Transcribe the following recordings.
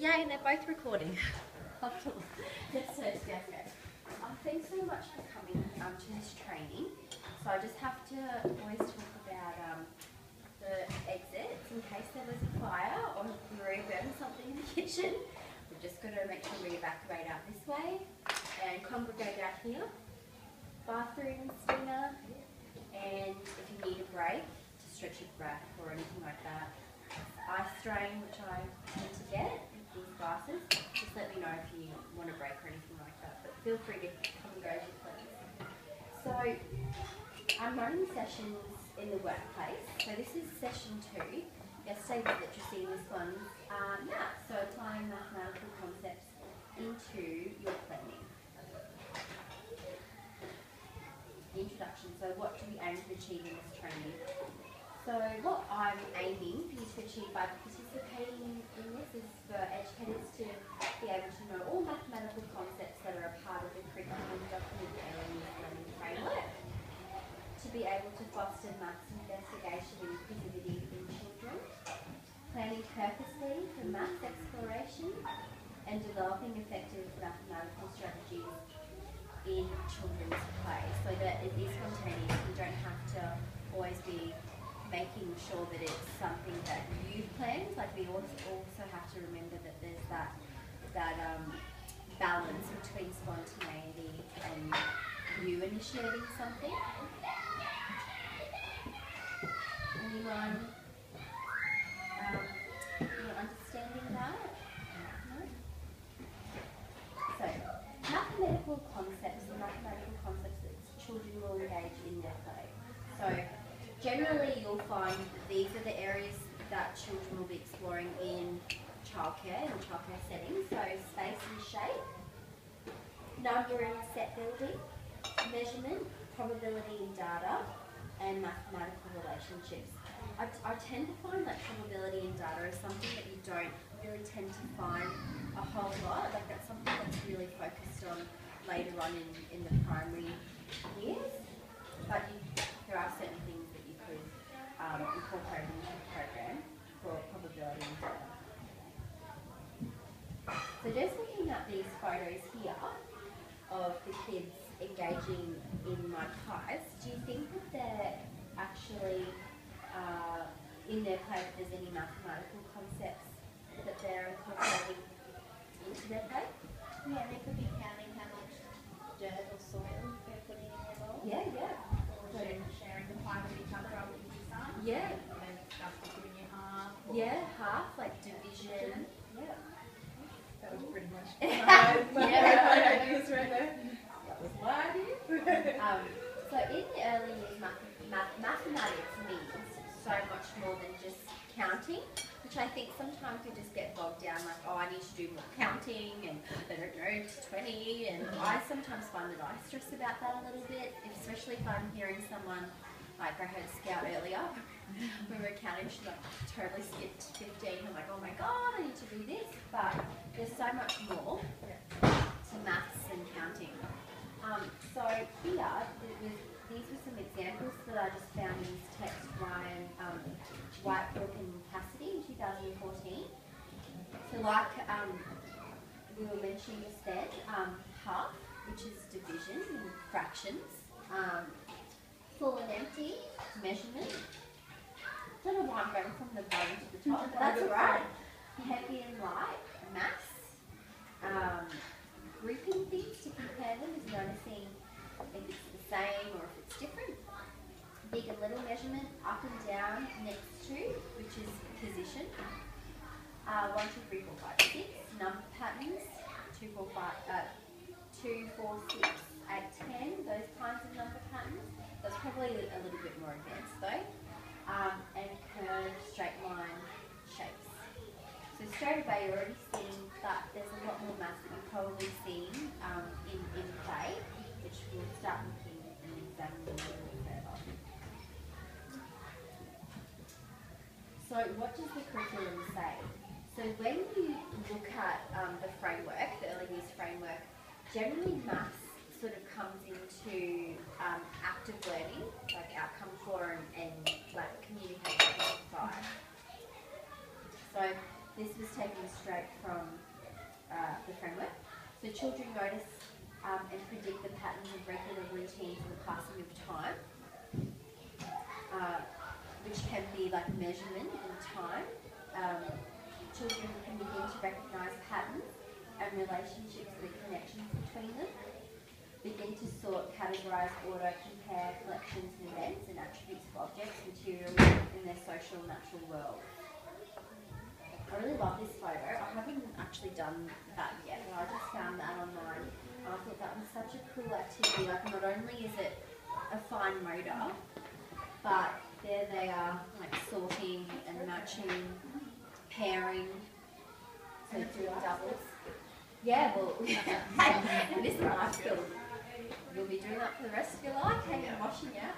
Yay, and they're both recording. Yes, yes, yes. Thanks so much for coming to this training. So I just have to always talk about the exits in case there was a fire or if we were burning something in the kitchen. We've just got to make sure we evacuate out this way and congregate out here. Bathroom, steamer, and if you need a break, to stretch your breath or anything like that. Ice strain, which I tend to get with these glasses. Just let me know if you want a break or anything like that, but feel free to come and go as you please. So I'm running sessions in the workplace. So this is session 2. Yesterday's literacy, this one's maths, so applying mathematical concepts into your planning. Introduction. So what do we aim to achieve in this training? So what I'm aiming for you to achieve by participating in this is for educators to be able to know all mathematical concepts that are a part of the curriculum document early learning framework, to be able to foster maths investigation and inquisitivity in children, planning purposely for maths exploration, and developing effective mathematical strategies in children's play, so that it is spontaneous. You don't have to always be making sure that it's something that you've planned. Like we also have to remember that there's that balance between spontaneity and you initiating something. Anyone understanding that? No? So, mathematical concepts and mathematical concepts that children will engage in their play. So generally you'll find that these are the areas that children will be exploring in childcare and childcare settings. So space and shape, number and set building, measurement, probability and data, and mathematical relationships. I tend to find that probability and data is something that you don't really tend to find a whole lot. Like that's something that's really focused on later on in the primary years. But there are certain things that you could incorporate into the program for probability and data. So just looking at these photos here of the kids engaging in my pies, do you think that they're actually in their play that there's any mathematical concepts that they're incorporating into their play? Yeah, they could be counting how much dirt or soil they're putting in their bowl. Yeah, yeah. Or sharing the pie with each other after you start. Yeah. And stuff like giving you half. Yeah, half, like division. Yeah. That was pretty much Yeah. ideas right there. That was my idea. So in the early years, mathematics means so much more than just counting, which I think sometimes we just get bogged down like, oh, I need to do more counting and I don't know, to 20, and I sometimes find that I stress about that a little bit, especially if I'm hearing someone, like I heard Scout earlier, we were counting, she like totally skipped 15, I'm like, oh my god, I need to do this, but there's so much more to maths and counting. So here, these were some examples that I just found in this text by Whitebrook and Cassidy in 2014. So like we were mentioning just then, half, which is division in fractions, full and empty, measurement. I don't know why I'm going from the bottom to the top, but that's alright. Heavy and light, mass. Grouping things to compare them is noticing if it's the same or if it's different. Big and little measurement, up and down, next to, which is position. 1, 2, 3, 4, 5, 6. Number patterns, 2, 4, 6, 8, 10. Those kinds of number patterns. That's probably a little bit more advanced though. And curve, straight line shapes. So straight away you're already seeing that there's a lot more maths that you've probably seen in play, which we'll start looking and examining a little bit further. So what does the curriculum say? So when you look at the framework, the early years framework, generally maths sort of comes into active learning, like outcome 4 and like communication 5. So This was taken straight from the framework. So children notice and predict the patterns of regular routines in the passing of time, which can be like measurement in time. Children can begin to recognise patterns and relationships and connections between them, begin to sort, categorise, order, compare collections and events and attributes of objects, materials in their social and natural world. I really love this photo. I haven't actually done that yet, but I just found that online. And I thought that was such a cool activity. Like, not only is it a fine motor, but there they are, like sorting and matching, pairing, so doing doubles. Yeah, well, it is a life skill. You'll be doing that for the rest of your life, hanging and washing out.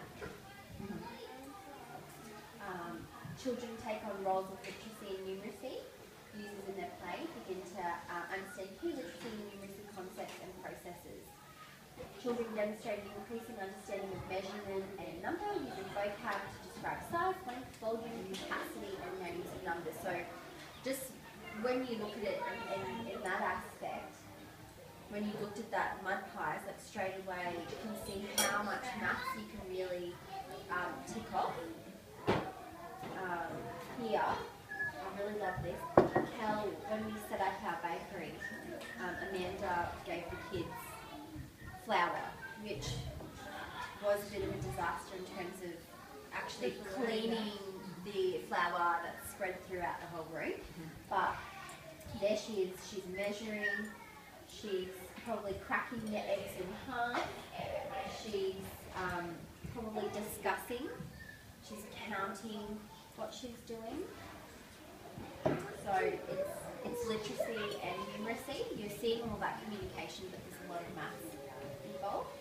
Children take on roles of literacy and numeracy. Users in their play begin to understand key literacy and numeracy concepts and processes. Children demonstrate an increasing understanding of measurement and number, using vocab to describe size, length, volume, capacity, and names of numbers. So just when you look at it in that aspect, when you looked at that mud pies, like straight away you can see how much maths you can really tick off. Here, I really love this. Kel, when we set up our bakery, Amanda gave the kids flour, which was a bit of a disaster in terms of actually cleaning the flour that's spread throughout the whole room. But there she is, she's measuring, she's probably cracking the eggs in half, she's probably discussing, she's counting what she's doing. So it's literacy and numeracy. You're seeing all that communication, but there's a lot of maths involved.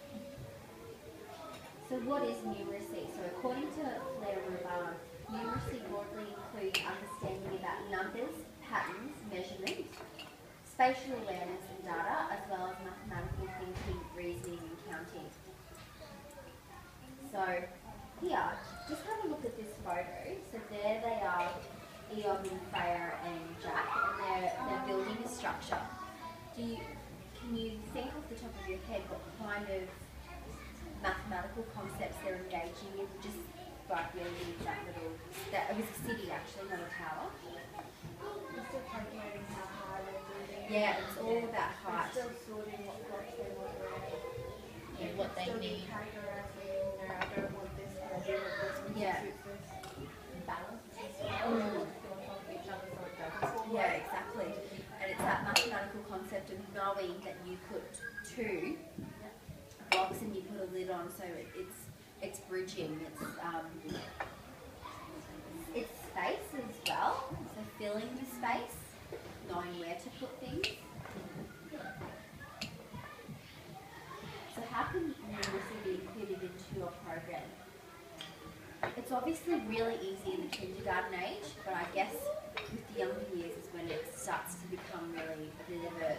So what is numeracy? So according to Claire Rubin, numeracy broadly includes understanding about numbers, patterns, measurement, spatial awareness and data, as well as mathematical thinking, reasoning and counting. So here, just have a look at this photo. So there they are, Eog and Freya and Jack, and they're building a structure. Can you think off the top of your head what kind of mathematical concepts they're engaging in? Just like building that little, it was a city actually, not a tower. They're still calculating how high they're building. Yeah, it's all about height. They're still sorting what blocks they want to wear. And what they Still need. categorising, I don't want this, but I do want this, which Yeah. suits this. Balance. Still on top of each other so it doesn't fall Yeah, away. exactly. And it's that mathematical concept of knowing that you put two blocks and you put a lid on, so it's bridging. It's space as well. So filling the space, knowing where to put things. So how can numeracy be included into your program? It's obviously really easy in the kindergarten age, but I guess with the younger years is when it starts to become really a bit of a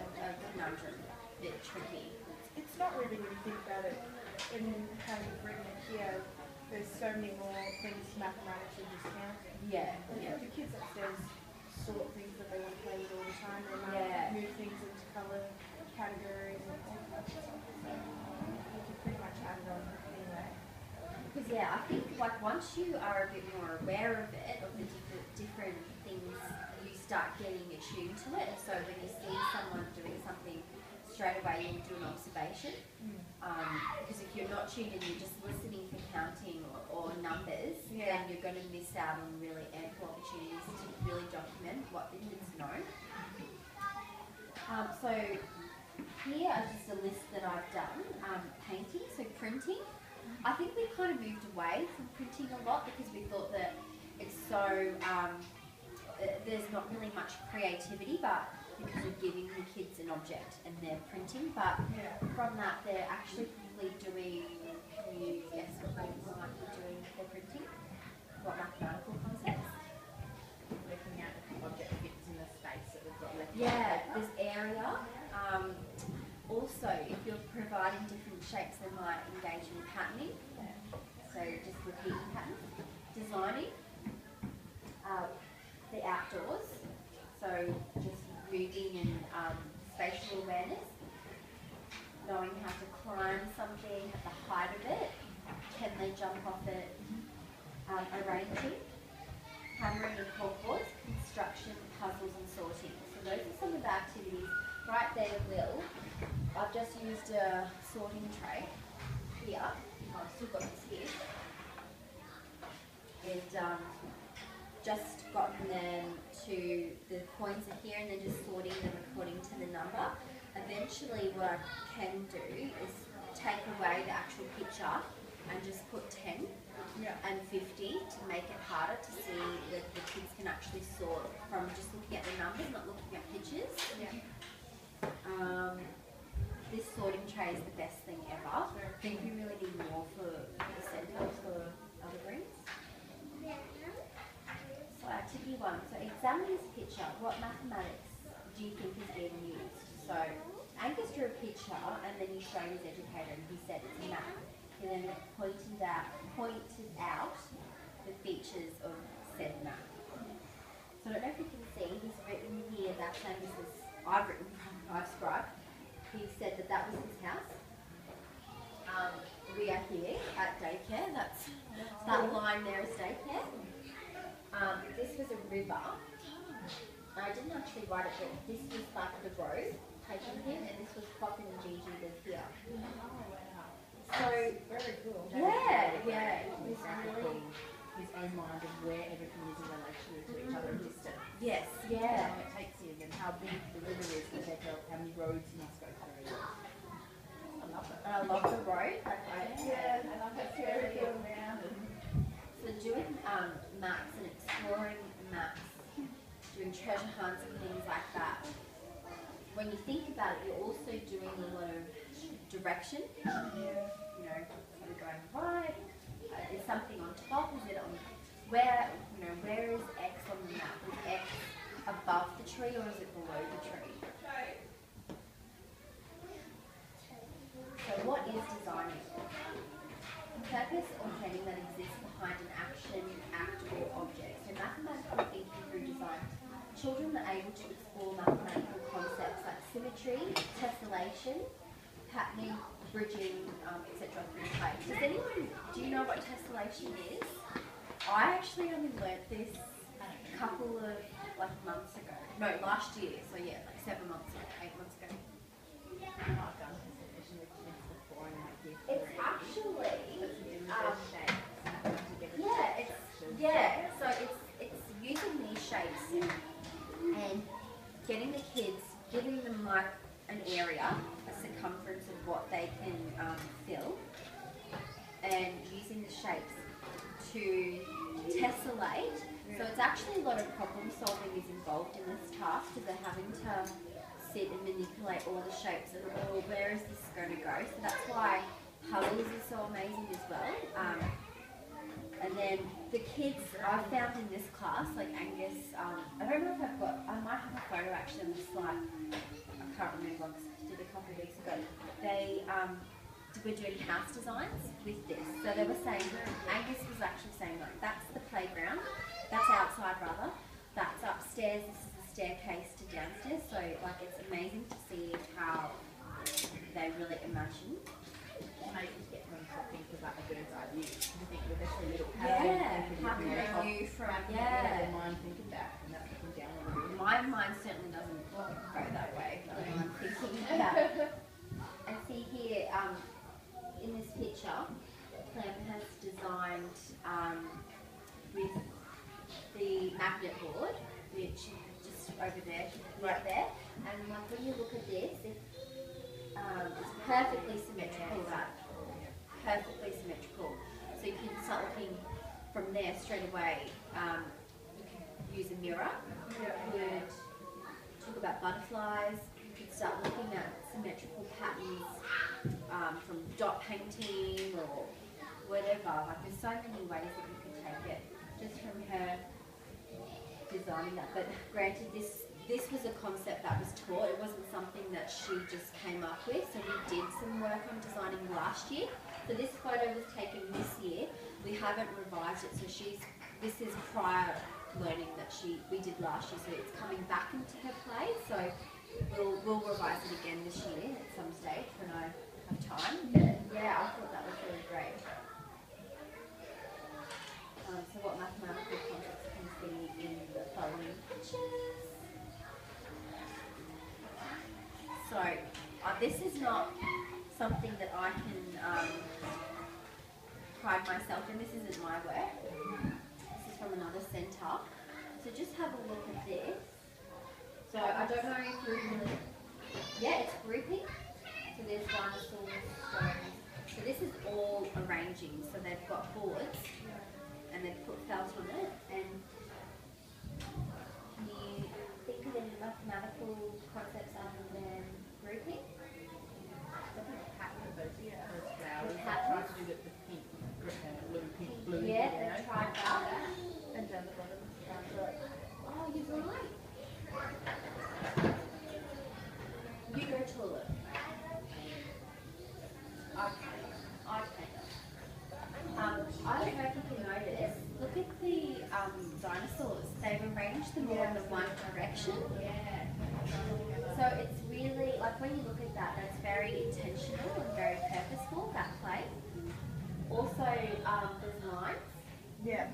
conundrum, a bit tricky. It's not really when you think about it, in how you've written it here, there's so many more things mathematically just counting. Yeah, yeah. The kids upstairs sort things that they want to play with all the time. They might Yeah. move things into colour categories and all that stuff. So you can pretty much add it on anyway. Because yeah, I think like once you are a bit more aware of it, of the different things, you start getting attuned to it. And so when you see someone doing something, straight away you'll do an observation. Because if you're not tuned in, you're just listening for counting or numbers, then you're going to miss out on really ample opportunities to really document what the kids know. So here is just a list that I've done. Painting, so printing. I think we kind of moved away from printing a lot because we thought that it's so, there's not really much creativity, but because you're giving the kids an object and they're printing, but from that they're actually probably doing, can you guess what they might be doing if they're printing? What mathematical concepts? Working out if the object fits in the space that we've got left. Yeah, there's area. Also, if you're providing different shapes, they might engage in patterning. So just repeating patterns. Designing. The outdoors. So just moving and spatial awareness, knowing how to climb something at the height of it, can they jump off it, arranging, hammering and corkboards, construction, puzzles and sorting. So those are some of the activities. Right there, Will, I've just used a sorting tray here. I've still got this here. And just gotten them to, the coins are here and then just sorting them according to the number. Eventually what I can do is take away the actual picture and just put 10 and 50 to make it harder to see that the kids can actually sort from just looking at the numbers, not looking at pictures. This sorting tray is the best thing ever. I think we really need more for the centre for other greens. So activity 1, so examine this picture. What mathematics do you think is being used? So Angus drew a picture and then he showed his educator and he said it's math. He then pointed out the features of said math. So I don't know if you can see, he's written here that Angus's, I've scribed. He said that that was his house. We are here at daycare. That line there is daycare. This was a river. I didn't actually write it, but this was like the road taking him, and this was Coffin and Gigi lived here. So Very cool. yeah. It's really his own mind of where everything is in relation to each other and distance. Yes, How yeah. it takes him and how big the river is compared to how many roads he must go through. I love it. And I love the road. I love it. Very cool around. So doing maps and exploring maps, doing treasure hunts and things like that. When you think about it, you're also doing a lot of direction. You know, are we going right? Is something on top? Is it on where? You know, where is X on the map? Is X above the tree or is it below the tree? So what is designing? The purpose or meaning that exists behind an action, act or object. So mathematical thinking through design. Children are able to explore mathematical concepts like symmetry, tessellation, patterning, bridging, etc. through play. Does anyone, do you know what tessellation is? I actually only learnt this a couple of months ago. No, last year. So yeah, like 7 months ago, 8 months ago. I've done presentation with kids before and I give It's actually, yeah, so it's using these shapes and getting the kids, giving them like an area, a circumference of what they can fill, and using the shapes to tessellate. So it's actually a lot of problem solving is involved in this task because they're having to sit and manipulate all the shapes and where is this going to go. So that's why puzzles is so amazing as well. And then the kids I found in this class, like Angus, I don't know if I might have a photo actually on the slide. I can't remember because I did a couple of weeks ago. They were doing house designs with this. So they were saying, Angus was actually saying like, that's the playground, that's outside rather, that's upstairs, this is the staircase to downstairs. So like it's amazing to see how they really imagine. how you get them to think about a bird's eye view. You think with this little How can they view from, their mind think of that and that's looking down on the building. My mind certainly doesn't go that way when I'm thinking about it. And see here, in this picture, Clem has designed with the magnet board, which is just over there, right there. And like when you look at this, it's perfectly symmetrical, right? Perfectly symmetrical. So you can start looking from there straight away. You can use a mirror. You could talk about butterflies. You could start looking at symmetrical patterns from dot painting or whatever. Like there's so many ways that you can take it just from her designing that. But granted, this was a concept that was taught. It wasn't something that she just came up with. So we did some work on designing last year. So this photo was taken this year. We haven't revised it. So this is prior learning that we did last year, so it's coming back into her play. So we'll revise it again this year at some stage when I have time. But yeah, I thought that was really great. So what mathematical concepts can you see in the following pictures? So this is not something that I can pride myself in. This isn't my work. This is from another centre. So just have a look at this. So I don't know if you're really... Yeah, it's grouping. So there's dinosaurs, stones. So this is all arranging. So they've got boards and they've put felt on it. And can you think of any mathematical concepts other than grouping? Flowers. I tried to do the pink, blue. Yeah, they've tried that. And down the bottom. Oh, you're right. You go taller. I don't know if you can notice. Look at the dinosaurs. They've arranged them all in the one direction. So it's really, like when you look at that, that's very intentional and very purposeful, that play. Also, there's lines. Yeah.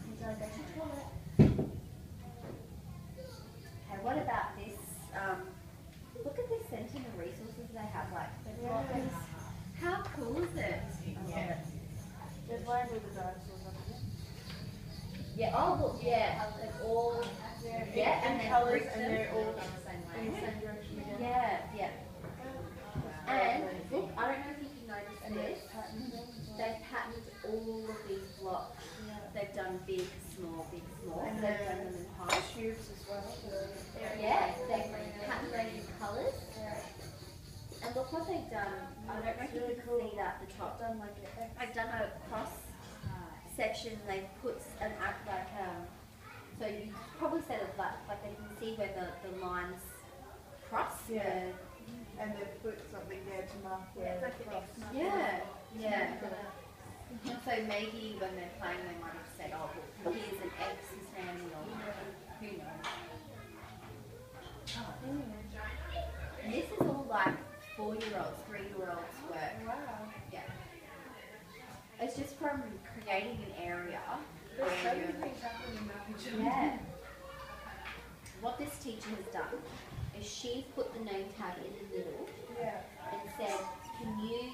Would you like to go to the toilet? Okay, what about this? Look at this centre and the resources they have. Like, they've got this. How cool is it? Yeah. There's one with the dinosaurs on it. Yeah. Oh, look. Yeah. They're all. Yeah, and then colours, group and them. they're all same in the same direction again. Yeah. Yeah. And look, I don't know if you can notice And this. there's patterns on as well. They've patterned all of these blocks. Yeah. They've done big, small, big, small. And They've done them in height. Tubes as well. Yeah, they've patterned those in colours. Yeah. And look what they've done. I don't know if you can see that at the top. Done like an X. I've done a cross section. They've put an act like so you probably said it like they can see where the lines cross. Yeah. And they've put something there to mark where Yeah, it's cross. Yeah. So maybe when they're playing, they might have said, "Oh, well, here's an X standing on." Who knows? And this is all like 4-year-olds, 3-year-olds work. Wow. Yeah. It's just from creating an area There's so where many you're... things happening in that picture. Yeah. What this teacher has done is she's put the name tag in the middle Yeah. and said, can you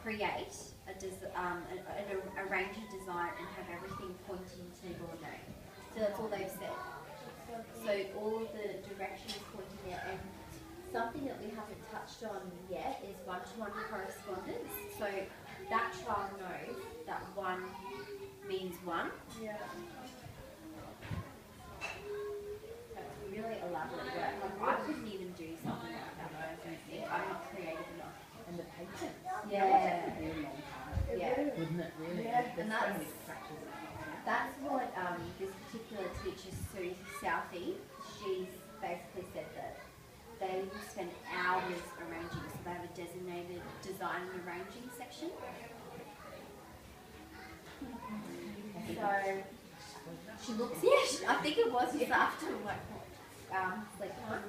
create a range of design and have everything pointing to your name? So that's all they've said. So all of the directions pointing there, and something that we haven't touched on yet is one-to-one correspondence. So that child knows that one means one. Yeah. That's really elaborate work. Like, I couldn't even do something like that, I don't think. I'm not creative enough. And the patience. Yeah. That would be a long time. Yeah. Wouldn't it really? Yeah. There's And so that's- many scratches. That's what this particular teacher, Sue Southey, she's basically said that they will spend hours arranging, so they have a designated design and arranging section. So she looks, I think it was just after like sleep time.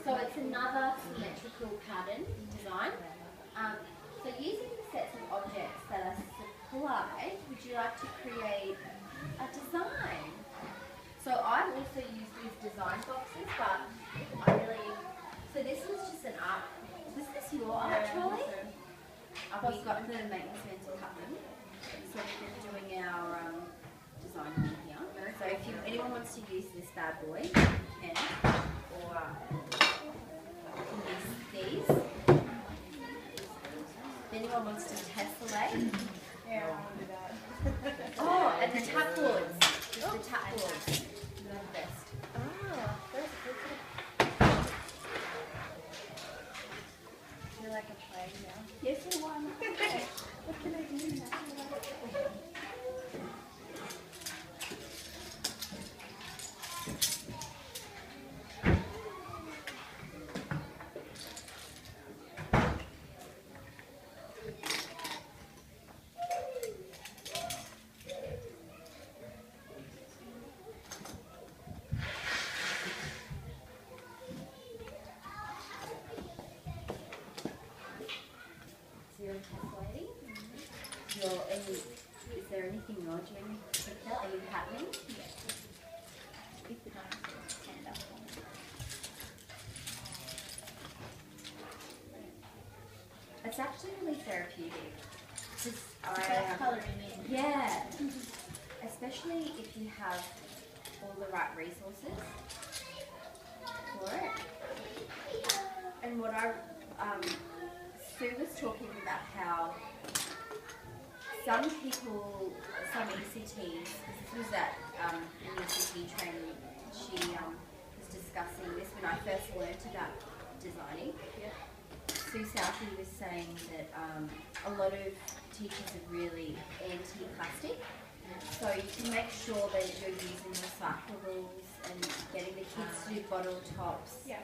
So it's another symmetrical pattern design. So using sets of objects that are supplied, would you like to create a design? So I also use these design boxes, but I really, so this was just an art, is this your art trolley? We've got the maintenance man to cut them. So we're doing our design in here. So if anyone wants to use this bad boy, you can. Or you can use these. If anyone wants to tessellate. Yeah, I want to do that. Oh, and the tap boards. Just the tap boards. They're the best. Ah, that's good. You're like a play now. Yes, you want. What can I do now? it's actually really therapeutic. Just That's colouring in. yeah, especially if you have all the right resources for it. And what Sue was talking about how some people, some ECTs, this was at an ECT training, she was discussing this when I first learnt about designing. Yeah. Sue Southey was saying that a lot of teachers are really anti-plastic. So you can make sure that you're using recyclables and getting the kids to do bottle tops. Yeah.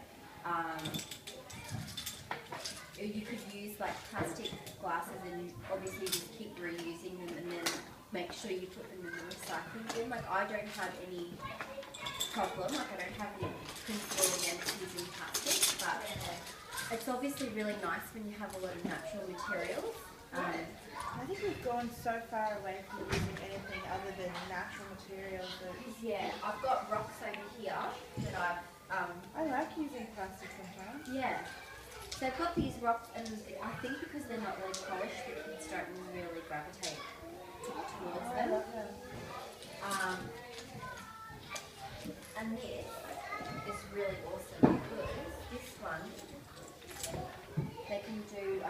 You could use like plastic glasses and obviously just keep reusing them and then make sure you put them in the recycling bin. Like I don't have any problem, like I don't have any principle against using plastic, but it's obviously really nice when you have a lot of natural materials. I think we've gone so far away from using anything other than natural materials that Yeah, I've got rocks over here that I like using plastic sometimes. yeah. So I've got these rocks and I think because they're not really polished, the kids don't really gravitate towards I them. love them. And this is really awesome because this one, they can do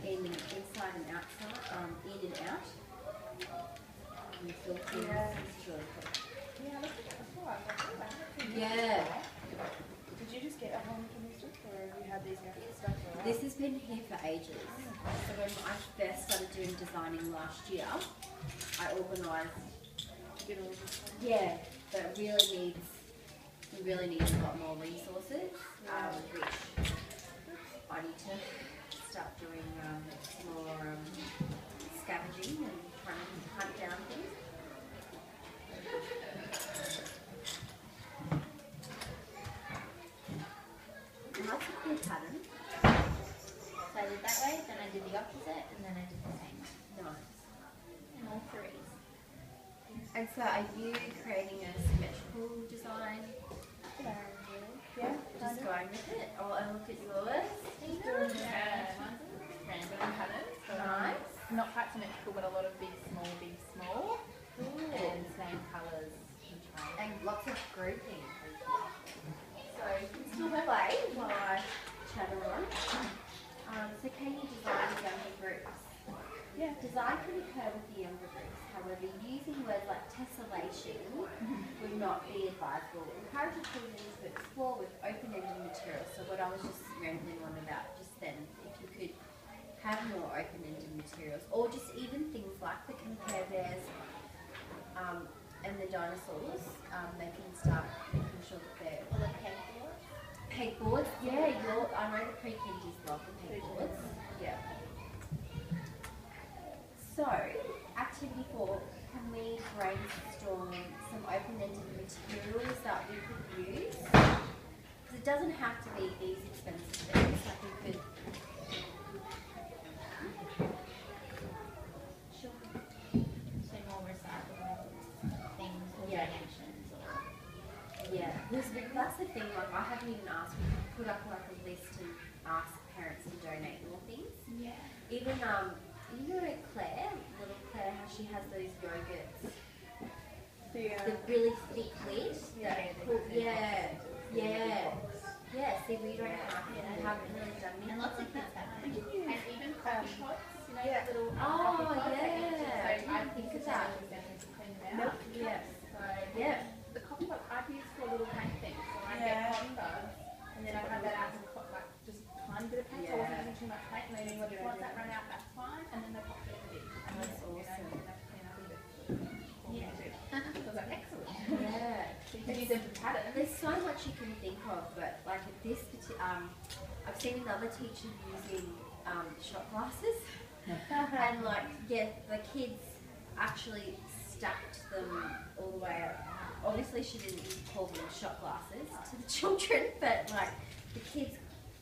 inside and outside, in and out. And you feel things. Yeah. This is really cool. Yeah, look at that. That's why I like that. Yeah. Did you just get a home from this book or have you had these guys stuff for a while? This has been here for ages. So when I first started doing designing last year, I organised. Get all this stuff. Yeah, but it really needs a lot more resources, which I need to start doing more scavenging and trying to hunt down things. And that's a cool pattern. So I did that way, then I did the opposite, and then I did the same. Nice. And all three. And so are you creating a symmetrical design? Yeah, Just going with it? Oh, and look at yours. Yeah, mine's random patterns. So Nice. not quite symmetrical, but a lot of big, small. And same colours each one. And lots of grouping. So you can still play while I chatter on. So can you design younger groups? Yeah. Design can occur with the younger groups. However, using words like tessellation would not be advisable. Encourage your children to explore with open-ended materials. So what I was just rambling on about just then, if you could have more open-ended materials, or just even things like the compare bears and the dinosaurs, they can start making sure that they're Or the pegboard. pegboards. Yeah, I know the pre-kindies love the pegboards. Yeah. So, activity 4, can we brainstorm some open-ended materials that we could use? Because it doesn't have to be these expensive things. Like we could. Sure. So more recyclable things or Yeah. donations or Yeah, that's the thing. Like I haven't even asked. We could put up like a list and ask parents to donate more things. yeah. Even you know Claire, little Claire, how she has those yogurts, the really thick lid. Yeah. See, we don't have it. I haven't really done it. And lots of kids have And them. even coffee pots, you know, Yeah. little Oh, coffee pots. yeah. So I think Look at that that. was going to clean them out. Yeah. So Yeah. the coffee pot I've used for little paint things. So I Yeah. get coffee pots, and then I have that out in like just a tiny bit of paint. So I wasn't using too much paint, and then once that ran out, that's fine. And then they pop it in the bin. And That's then, you know, awesome. you have to clean up a bit. Yeah. So I was like, excellent. Yeah. So you can use them for patterns. There's so much you can think of, but like at this I've seen another teacher using shot glasses, and like the kids actually stacked them all the way up. Obviously, she didn't call them shot glasses to the children, but like the kids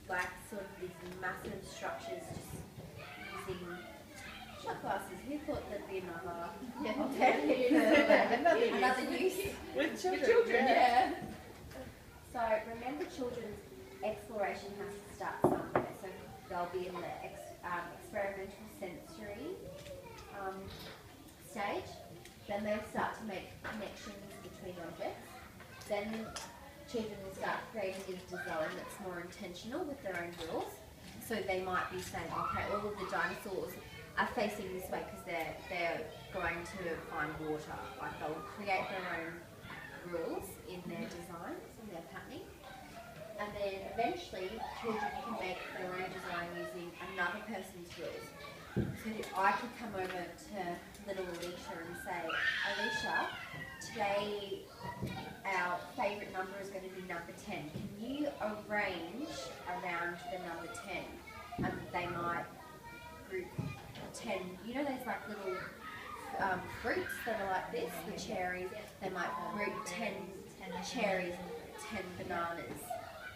like sort of these massive structures just using shot glasses. Who thought there'd be another another use? With children. Children, yeah. So remember children's exploration has to start somewhere. So they'll be in the experimental sensory stage. Then they'll start to make connections between objects. Then children will start creating a design that's more intentional with their own rules. So they might be saying, okay, all of the dinosaurs are facing this way because they're going to find water. Like they'll create their own rules in their designs and their patterning. And then eventually children can make their own design using another person's rules. So I could come over to little Alicia and say, Alicia, today our favourite number is going to be number 10. Can you arrange around the number 10? And they might group 10, you know those like little fruits that are like this, the cherries, they might group 10 cherries, 10 bananas,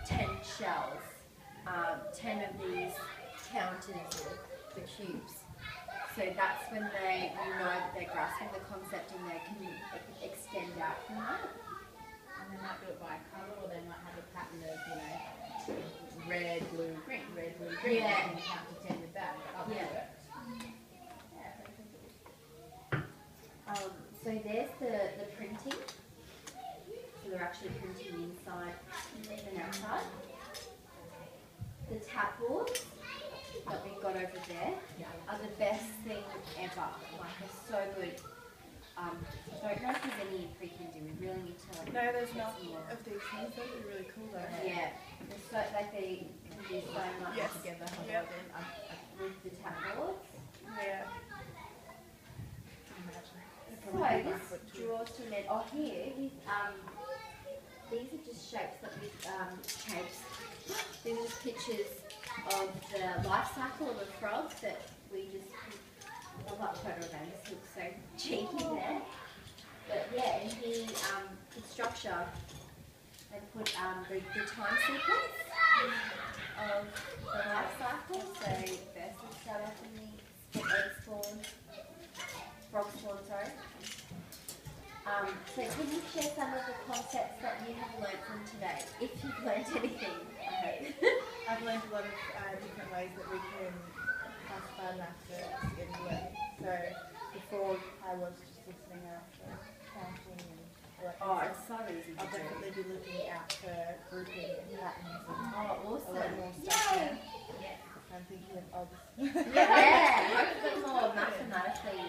10 shells, 10 of these counters, the cubes. So that's when you know that they're grasping the concept and they can extend out from that. And they might do it by colour, or they might have a pattern of, red, blue, green, red, blue, green. Yeah. And you count to 10 with that. But Yeah. Yeah. So there's the printing. So they're actually printing inside and outside. The tap boards that we've got over there are the best thing ever. Like they're so good. I don't know if there's any in Freaking we really need to. No, there's get not some more. of these things. That would be really cool though. Yeah, they're so like they can do so much Yes. Together, Yep. with the tap boards. Yeah. So this draws to an end. Oh, here, these are just shapes that we shapes. These are just pictures of the life cycle of a frog that we just. I love that photo of them. This looks so cheeky there. But yeah, and the structure. They put the time sequence of the life cycle. So first we start off in the egg spawn, frog spawn, sorry. So can you share some of the concepts that you have learnt from today, if you've learnt anything? I hope. I've learned a lot of different ways that we can classify maths in work. So before I was just listening out for counting and Oh, it's so easy to I'll do. definitely be looking out for grouping and patterns and Oh, a lot awesome. more stuff there. I'm thinking of odds. Yeah, hopefully more mathematically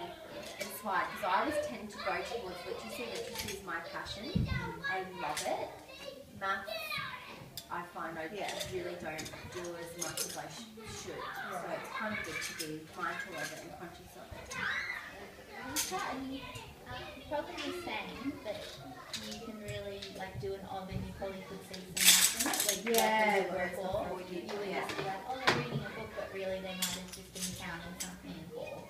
inspired, because I always tend to go towards literacy. Literacy is my passion. I love it. Math, I find I really don't do as much as I should. So it's kind of good to be mindful of it and conscious of it. You probably was saying that you can really do an ob and you probably could see some math in it. whereas before You would just be like, oh, they're reading a book, but really they might have just been counting something in four.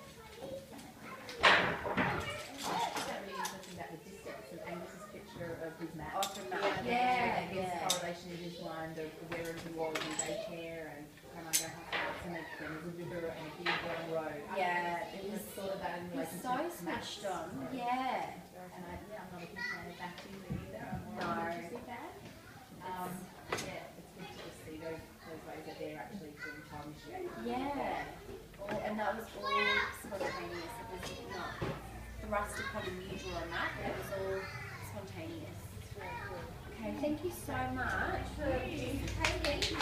Somebody was talking about the distance and Angus's picture of his map. Off from that. And his Yeah. correlation in his mind of where he was in daycare and when I go half and then there's a river and a big long road. Yeah, It was sort of that in He's relation so to maths. switched on. Yeah. And I'm not a big fan of vacuum either. I'm more No. of a literacy fan. Yeah, it's good to just see those ways that they're actually doing time machine. Yeah. And that was all spontaneous. It was not thrust upon a mutual on that. It was all spontaneous. Okay, thank you so much for participating.